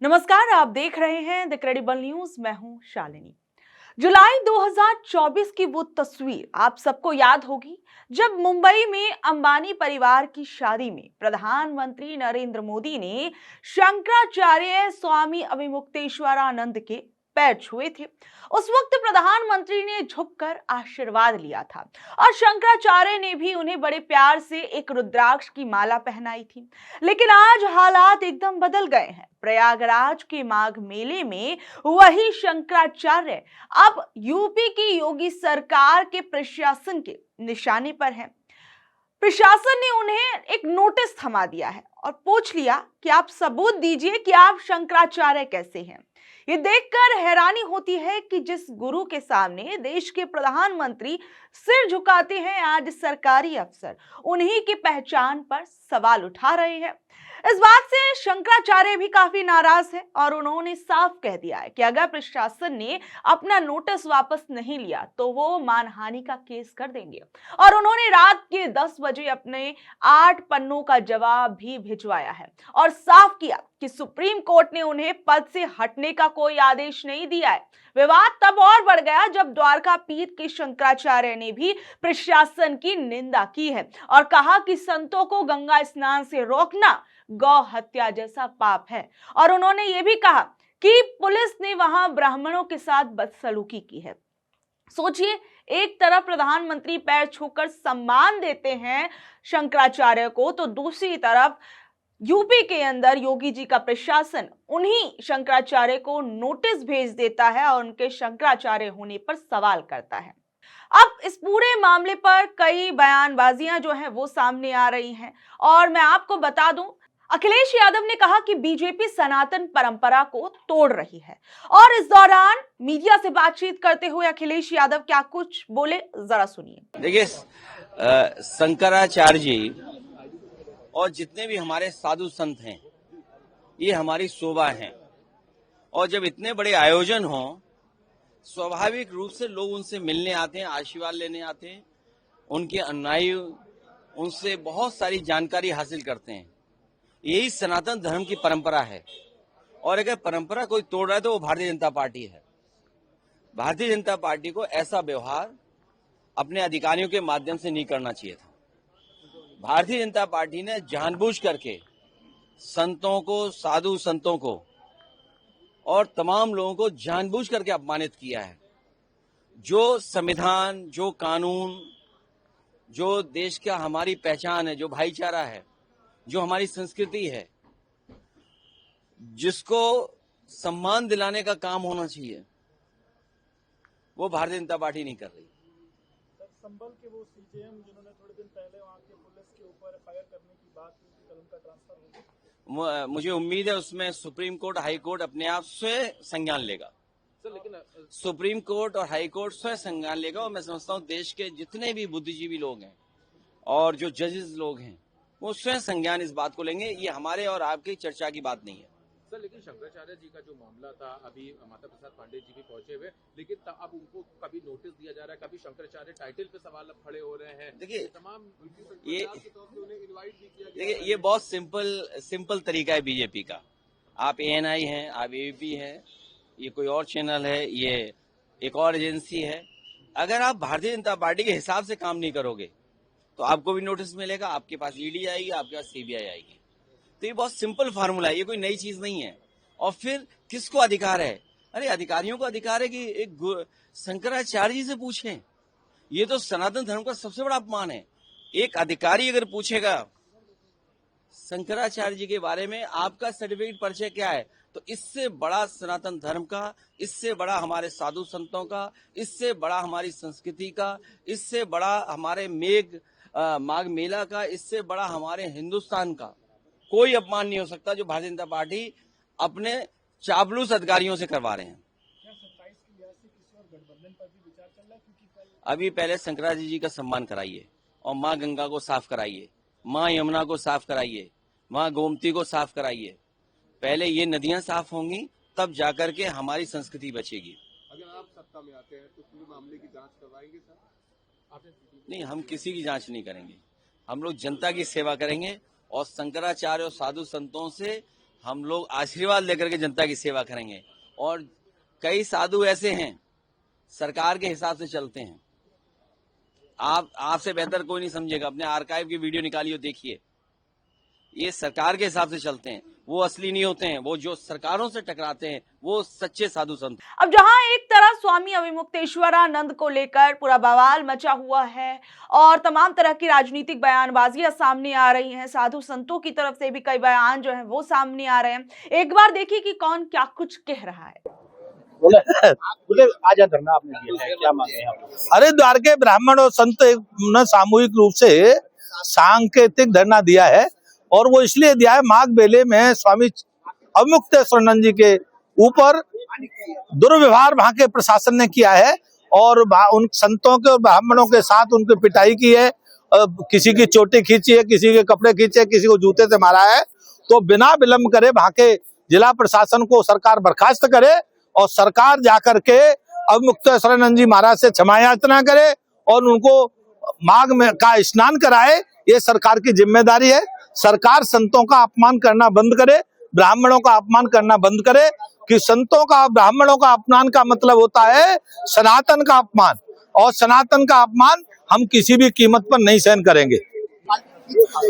नमस्कार, आप देख रहे हैं द क्रेडिबल न्यूज। मैं हूं शालिनी। जुलाई 2024 की वो तस्वीर आप सबको याद होगी जब मुंबई में अंबानी परिवार की शादी में प्रधानमंत्री नरेंद्र मोदी ने शंकराचार्य स्वामी अभिमुक्तेश्वरानंद के पैर छुए थे। उस वक्त प्रधानमंत्री ने झुककर आशीर्वाद लिया था और शंकराचार्य ने भी उन्हें बड़े प्यार से एक रुद्राक्ष की माला पहनाई थी। लेकिन आज हालात एकदम बदल गए हैं। प्रयागराज के माघ मेले में वही शंकराचार्य अब यूपी की योगी सरकार के प्रशासन के निशाने पर है। प्रशासन ने उन्हें एक नोटिस थमा दिया है और पूछ लिया कि आप सबूत दीजिए कि आप शंकराचार्य कैसे हैं। ये देखकर हैरानी होती है कि जिस गुरु के सामने देश के प्रधानमंत्री सिर झुकाते हैं, आज सरकारी अफसर उन्हीं की पहचान पर सवाल उठा रहे हैं। इस बात से शंकराचार्य भी काफी नाराज है और उन्होंने साफ कह दिया है कि अगर प्रशासन ने अपना नोटिस वापस नहीं लिया तो वो मानहानि का केस कर देंगे। और उन्होंने रात के 10 बजे अपने 8 पन्नों का जवाब भी भिजवाया है और साफ किया कि सुप्रीम कोर्ट ने उन्हें पद से हटने का कोई आदेश नहीं दिया है। विवाद तब और बढ़ गया जब द्वारका पीठ के शंकराचार्य ने भी प्रशासन की निंदा की है और कहा कि संतों को गंगा स्नान से रोकना गौ हत्या जैसा पाप है। और उन्होंने ये भी कहा कि पुलिस ने वहां ब्राह्मणों के साथ बदसलूकी की है। सोचिए, एक तरफ प्रधानमंत्री पैर छूकर सम्मान देते हैं शंकराचार्य को, तो दूसरी तरफ यूपी के अंदर योगी जी का प्रशासन उन्हीं शंकराचार्य को नोटिस भेज देता है और उनके शंकराचार्य होने पर सवाल करता है। अब इस पूरे मामले पर कई बयानबाजियां जो हैं वो सामने आ रही हैं और मैं आपको बता दूं, अखिलेश यादव ने कहा कि बीजेपी सनातन परंपरा को तोड़ रही है। और इस दौरान मीडिया से बातचीत करते हुए अखिलेश यादव क्या कुछ बोले, जरा सुनिए। देखिए, शंकराचार्य जी और जितने भी हमारे साधु संत हैं, ये हमारी शोभा हैं। और जब इतने बड़े आयोजन हो, स्वाभाविक रूप से लोग उनसे मिलने आते हैं, आशीर्वाद लेने आते हैं, उनके अनुयायी उनसे बहुत सारी जानकारी हासिल करते हैं। यही सनातन धर्म की परंपरा है। और अगर परंपरा कोई तोड़ रहा है तो वो भारतीय जनता पार्टी है। भारतीय जनता पार्टी को ऐसा व्यवहार अपने अधिकारियों के माध्यम से नहीं करना चाहिए था। भारतीय जनता पार्टी ने जानबूझ करके संतों को, साधु संतों को और तमाम लोगों को जानबूझ करके अपमानित किया है। जो संविधान, जो कानून, जो देश का हमारी पहचान है, जो भाईचारा है, जो हमारी संस्कृति है, जिसको सम्मान दिलाने का काम होना चाहिए, वो भारतीय जनता पार्टी नहीं कर रही। संबल के वो सीजेएम जिन्होंने थोड़े दिन पहले वहां के पुलिस के ऊपर एफआईआर करने की बात की थी, कल उनका ट्रांसफर होगा। मुझे उम्मीद है उसमें सुप्रीम कोर्ट, हाई कोर्ट अपने आप स्वयं संज्ञान लेगा। लेकिन सुप्रीम कोर्ट और हाई कोर्ट स्वयं संज्ञान लेगा। और मैं समझता हूँ देश के जितने भी बुद्धिजीवी लोग हैं और जो जजेस लोग हैं, वो स्वयं संज्ञान इस बात को लेंगे। ये हमारे और आपकी चर्चा की बात नहीं है। सर, लेकिन शंकराचार्य जी का जो मामला था, अभी माता प्रसाद पांडे जी भी पहुंचे हुए, लेकिन अब उनको कभी नोटिस दिया जा रहा है, कभी शंकराचार्य टाइटल पे सवाल अब खड़े हो रहे हैं। देखिए, तमाम ये उन्हें इनवाइट भी किया गया। देखिए, ये बहुत सिंपल तरीका है बीजेपी का। आप एएनआई हैं, आप एबीपी हैं, ये कोई और चैनल है, ये एक और एजेंसी है। अगर आप भारतीय जनता पार्टी के हिसाब से काम नहीं करोगे तो आपको भी नोटिस मिलेगा, आपके पास ईडी आएगी, आपके पास सीबीआई आएगी। तो ये बहुत सिंपल फार्मूला है, ये कोई नई चीज नहीं है। और फिर किसको अधिकार है? अरे अधिकारियों को अधिकार है कि एक शंकराचार्य जी से पूछें। ये तो सनातन धर्म का सबसे बड़ा अपमान है। एक अधिकारी अगर पूछेगा शंकराचार्य जी के बारे में, आपका सर्टिफिकेट परिचय क्या है, तो इससे बड़ा सनातन धर्म का, इससे बड़ा हमारे साधु संतों का, इससे बड़ा हमारी संस्कृति का, इससे बड़ा हमारे माघ मेला का, इससे बड़ा हमारे हिंदुस्तान का कोई अपमान नहीं हो सकता जो भारतीय जनता पार्टी अपने चापलूस अधिकारियों से करवा रहे हैं। क्या 27 की लिहाज से किसी और गठबंधन पर भी विचार चल रहा है? क्योंकि अभी पहले शंकराचार्य जी का सम्मान कराइए और माँ गंगा को साफ कराइए, माँ यमुना को साफ कराइए, माँ गोमती को साफ कराइए। पहले ये नदियां साफ होंगी, तब जाकर के हमारी संस्कृति बचेगी। अगर आप सत्ता में आते हैं तो पूरे मामले की जांच करवाएंगे सर? नहीं, हम किसी की जांच नहीं करेंगे। हम लोग जनता की सेवा करेंगे और शंकराचार्य और साधु संतों से हम लोग आशीर्वाद लेकर के जनता की सेवा करेंगे। और कई साधु ऐसे हैं सरकार के हिसाब से चलते हैं। आपसे बेहतर कोई नहीं समझेगा। अपने आर्काइव की वीडियो निकालिए, देखिए। ये सरकार के हिसाब से चलते हैं, वो असली नहीं होते हैं। वो जो सरकारों से टकराते हैं वो सच्चे साधु संत। अब जहां एक तरफ स्वामी अविमुक्तेश्वरानंद को लेकर पूरा बवाल मचा हुआ है और तमाम तरह की राजनीतिक बयानबाजियां सामने आ रही हैं, साधु संतों की तरफ से भी कई बयान जो हैं वो सामने आ रहे हैं। एक बार देखिए कि कौन क्या कुछ कह रहा है। बोले आज धरना आपने दिया है, क्या मांगे हैं आप? हरिद्वार के ब्राह्मण और संत ने सामूहिक रूप से सांकेतिक धरना दिया है और वो इसलिए दिया है, माघ मेले में स्वामी अविमुक्तेश्वरानंद जी के ऊपर दुर्व्यवहार वहां के प्रशासन ने किया है और उन संतों के और ब्राह्मणों के साथ उनकी पिटाई की है। किसी की चोटी खींची है, किसी के कपड़े खींचे, किसी को जूते से मारा है। तो बिना विलंब करे वहां के जिला प्रशासन को सरकार बर्खास्त करे और सरकार जाकर के अविमुक्तेश्वरानंद जी महाराज से क्षमा याचना करे और उनको माघ में का स्नान कराए। ये सरकार की जिम्मेदारी है। सरकार संतों का अपमान करना बंद करे, ब्राह्मणों का अपमान करना बंद करे। कि संतों का ब्राह्मणों का अपमान का मतलब होता है सनातन का अपमान, और सनातन का अपमान हम किसी भी कीमत पर नहीं सहन करेंगे।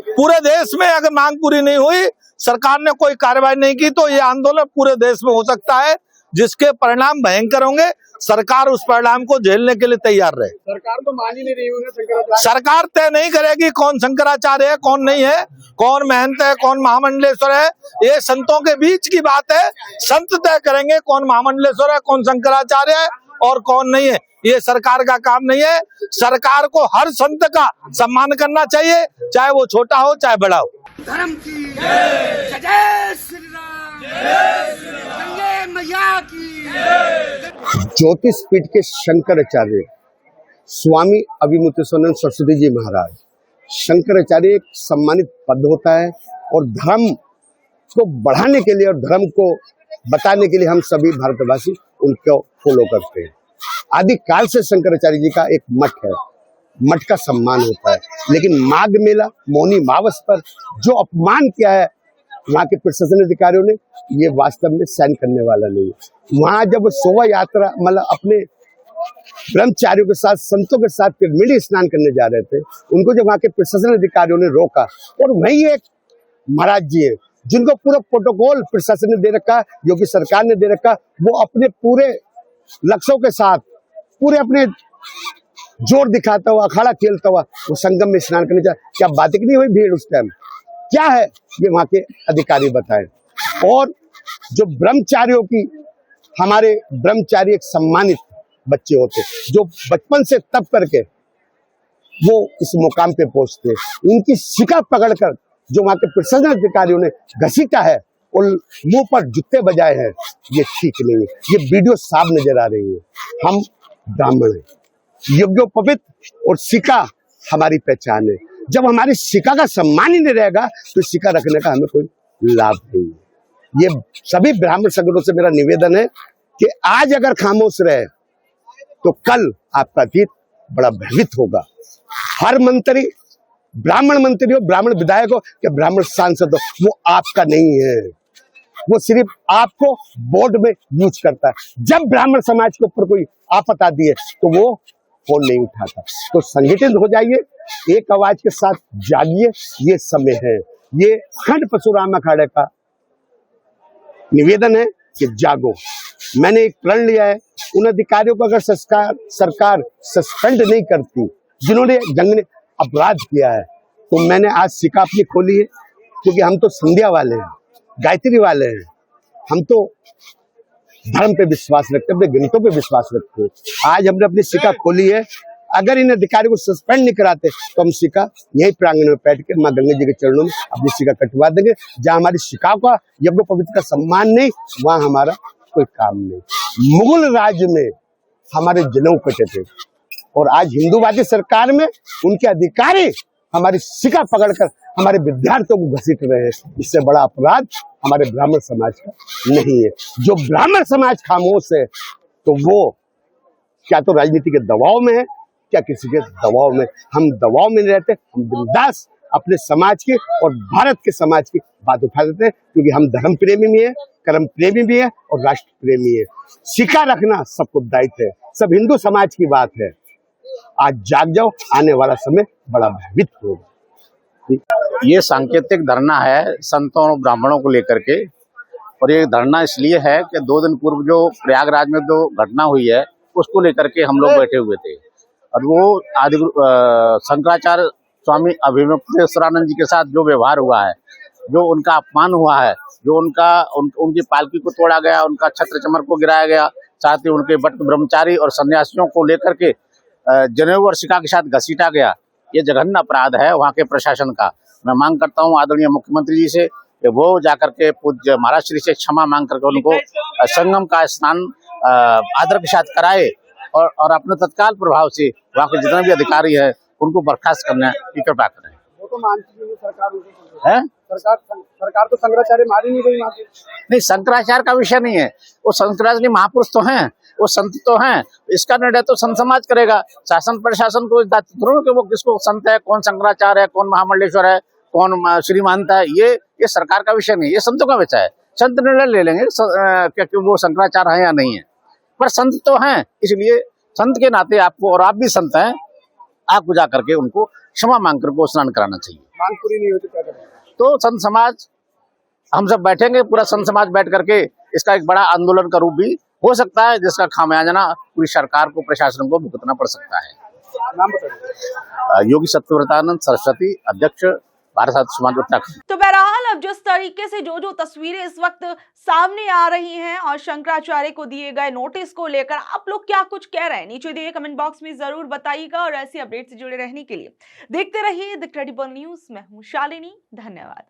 पूरे देश में अगर मांग पूरी नहीं हुई, सरकार ने कोई कार्रवाई नहीं की, तो ये आंदोलन पूरे देश में हो सकता है, जिसके परिणाम भयंकर होंगे। सरकार उस परिणाम को झेलने के लिए तैयार रहे। सरकार तो मान ही नहीं रही है। सरकार तय नहीं करेगी कौन शंकराचार्य है, कौन नहीं है, कौन महंत है, कौन महामंडलेश्वर है। ये संतों के बीच की बात है। संत तय करेंगे कौन महामंडलेश्वर है, कौन शंकराचार्य है और कौन नहीं है। ये सरकार का काम नहीं है। सरकार को हर संत का सम्मान करना चाहिए, चाहे वो छोटा हो चाहे बड़ा हो। धर्म की जय, जय श्री राम, गंगे मैया की। ज्योतिष पीठ के शंकराचार्य स्वामी अविमुक्तेश्वरानंद सरस्वती जी महाराज, शंकराचार्य एक सम्मानित पद होता है और धर्म को बढ़ाने के लिए और धर्म को बताने के लिए हम सभी भारतवासी उनको फॉलो करते हैं। आदि काल से शंकराचार्य जी का एक मठ है, मठ का सम्मान होता है। लेकिन माघ मेला मौनी मावस पर जो अपमान किया है वहाँ के प्रशासन अधिकारियों ने, ये वास्तव में सहन करने वाला नहीं है। वहाँ जब शोभा यात्रा मतलब अपने ब्रह्मचारियों के साथ संतों के साथ पिरमिडी स्नान करने जा रहे थे, उनको जब वहाँ के प्रशासन अधिकारियों ने रोका, और वही एक महाराज जी है जिनको पूरा प्रोटोकॉल प्रशासन ने दे रखा, योगी सरकार ने दे रखा, वो अपने पूरे लक्ष्यों के साथ पूरे अपने जोर दिखाता हुआ, अखाड़ा खेलता हुआ वो संगम में स्नान करने जाए। क्या बात नहीं हुई भीड़ उस टाइम? क्या है ये वहां के अधिकारी बताएं। और जो ब्रह्मचारियों की, हमारे ब्रह्मचारी एक सम्मानित बच्चे होते जो बचपन से तप करके वो इस मुकाम पे पहुंचते, उनकी शिखा पकड़कर जो वहां के प्रशासन अधिकारियों ने घसीटा है और मुंह पर जूते बजाए हैं, ये ठीक नहीं है। ये वीडियो साफ नजर आ रही है। हम ब्राह्मण हैं, यज्ञोपवीत और शिखा हमारी पहचान है। जब हमारी शिखा का सम्मान ही नहीं रहेगा तो शिखा रखने का हमें कोई लाभ नहीं है। ये सभी ब्राह्मण संगठनों से मेरा निवेदन है कि आज अगर खामोश रहे तो कल आपका अतीत बड़ा भयभीत होगा। हर मंत्री, ब्राह्मण मंत्री हो, ब्राह्मण विधायक हो या ब्राह्मण सांसद हो, वो आपका नहीं है। वो सिर्फ आपको बोर्ड में यूज करता है। जब ब्राह्मण समाज के ऊपर कोई आफत आती है तो वो फोन नहीं उठाता। तो संगठित हो जाइए, एक आवाज के साथ जागिए, ये समय है। ये अखंड परशुराम अखाड़े का निवेदन है कि जागो। मैंने एक प्रण लिया है, उन अधिकारियों को अगर सरकार सस्पेंड नहीं करती जिन्होंने जंग अपराध किया है, तो मैंने आज शिखा अपनी खोली है। क्योंकि हम तो संध्या वाले हैं, गायत्री वाले हैं, हम तो धर्म पे विश्वास रखते हैं, अपने ग्रंथों पे विश्वास रखते हैं। आज हमने अपनी शिखा खोली है। अगर इन अधिकारियों को सस्पेंड नहीं कराते तो हम शिखा यही प्रांगण में बैठ के माँ गंगा जी के चरणों में अपनी शिखा कटवा देंगे। जहाँ हमारी शिखा का, यज्ञ पवित्र का सम्मान नहीं, वहां हमारा कोई काम नहीं। मुगल राज में हमारे जनेऊ कटे थे और आज हिंदूवादी सरकार में उनके अधिकारी हमारी शिखा पकड़कर हमारे विद्यार्थियों को घसीट रहे हैं। इससे बड़ा अपराध हमारे ब्राह्मण समाज का नहीं है। जो ब्राह्मण समाज खामोश है तो वो क्या तो राजनीति के दबाव में है, क्या किसी के दबाव में। हम दबाव में नहीं रहते, हम बिंदास अपने समाज की और भारत के समाज की बात उठा देते हैं, क्योंकि हम धर्म प्रेमी भी है, कर्म प्रेमी भी है और राष्ट्र प्रेमी है। सिक्का रखना सबको दायित्व है, सब हिंदू समाज की बात है। आज जाग जाओ, आने वाला समय बड़ा भयभीत होगा। ये सांकेतिक धरना है संतों और ब्राह्मणों को लेकर के, और ये धरना इसलिए है कि 2 दिन पूर्व जो प्रयागराज में जो घटना हुई है उसको लेकर के हम लोग बैठे हुए थे, और वो आदि शंकराचार्य स्वामी अभिमुक्तेश्वरानंद जी के साथ जो व्यवहार हुआ है, जो उनका अपमान हुआ है, जो उनकी पालकी को तोड़ा गया, उनका छत्र चमर को गिराया गया, साथ ही उनके भट्ट ब्रह्मचारी और सन्यासियों को लेकर के जनेऊ और शिखा के साथ घसीटा गया, ये जघन्य अपराध है वहाँ के प्रशासन का। मैं मांग करता हूँ आदरणीय मुख्यमंत्री जी से कि वो जाकर के पूज्य महाराज श्री से क्षमा मांग करके उनको संगम का स्नान आदर के साथ कराए, और अपने तत्काल प्रभाव से वहाँ के जितने भी अधिकारी है उनको बर्खास्त करने की कृपा करें। वो तो मानती नहीं सरकार, है सरकार तो शंकराचार्य मार ही नहीं रही वहाँ पे। नहीं, शंकराचार्य का विषय नहीं है, वो शंकराचार्य महापुरुष तो हैं, वो संत तो हैं, इसका निर्णय तो संत समाज करेगा। शासन प्रशासन को दायित्व थोड़ा कि वो किसको संत है, कौन शंकराचार्य है, कौन महामंडलेश्वर है, कौन श्री महंत है, ये सरकार का विषय नहीं, ये संतों का विषय है। संत निर्णय ले लेंगे कि वो शंकराचार्य है या नहीं है, पर संत तो हैं, इसलिए संत के नाते आपको, और आप भी संत हैं, आपको जा करके उनको क्षमा मांग करके स्नान कराना चाहिए। मांग पूरी नहीं होती क्या करें? तो संत समाज, हम सब बैठेंगे, पूरा संत समाज बैठ करके इसका एक बड़ा आंदोलन का रूप भी हो सकता है, जिसका खामियाजा पूरी सरकार को, प्रशासन को भुगतना पड़ सकता है। नाम बताइए। योगी सत्यव्रतानंद सरस्वती, अध्यक्ष भारत साधु समाज उत्तराखंड। तो बहरहाल अब जिस तरीके से जो तस्वीरें इस वक्त सामने आ रही हैं और शंकराचार्य को दिए गए नोटिस को लेकर आप लोग क्या कुछ कह रहे हैं, नीचे दिए कमेंट बॉक्स में जरूर बताइएगा। और ऐसी अपडेट से जुड़े रहने के लिए देखते रहिए द क्रेडिबल न्यूज। मैं हूं शालिनी, धन्यवाद।